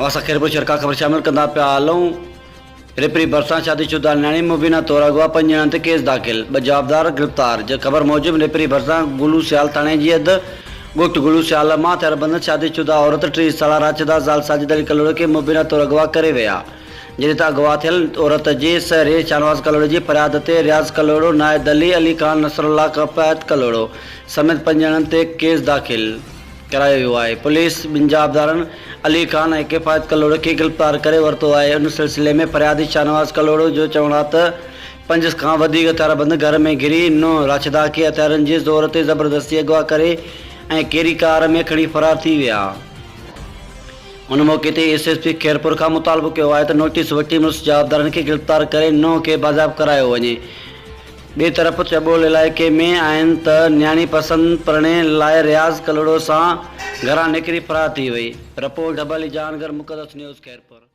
असां खैरपुर शहर का ख़बर शामिल कंदा पिया हलूं। रेपरी भरिसां शादीशुदा न्याणी मुबीना तौर अगवा 5 ॼणनि ते केस दाख़िल, 2 जवाबदार गिरफ़्तार। ख़बर मूजिबि रेपरी भरिसां गुलू सियाल थाणे जी हद गुट गुलू सियाल मां थियल शादीशुदा औरत 30 साला राशिदा ज़ाल साजिद अली कलोड़ो खे मुबीना तौर अगवा करे विया। जॾहिं त अगवा थियल औरत जे सहरे शाहनवाज़ कलोड़ो जी फरियाद ते रियाज़ कलोड़ो, नायद अली खान, नसरुल्लाह कफ़ायत कलोड़ो समेत 5 ॼणनि ते केस दाख़िल करायो वियो आहे। पुलिस 2 जवाबदारनि अली खान ऐं किफ़ायत कलोड़ो खे गिरफ़्तार करे वरितो आहे। उन सिलसिले में फरियादी शाहनवाज़ कलोड़ो जो चवणु आहे त 5 खां वधीक हथियारबंद घर में घिरी नुंहुं राशिदा खे हथियारनि जे ज़ोर ते ज़बरदस्ती अगवा करे ऐं कहिड़ी कार में खणी फ़रार थी विया। उन मौक़े ते एसएसपी खैरपुर खां मुतालबो कयो आहे त नोटिस वठी मुल्ज़िम जवाबदारनि खे गिरफ़्तार करे नुंहुं खे बाज़ाब करायो वञे। ॿिए तरफ़ चबोल इलाइक़े में आहिनि त न्याणी पसंदि करण लाइ रियाज़ कलोड़ो सां घरां निकिरी फ़रार थी वई। रिपोर्ट डबल जानगर मुक़दस न्यूज़ खैरपुर।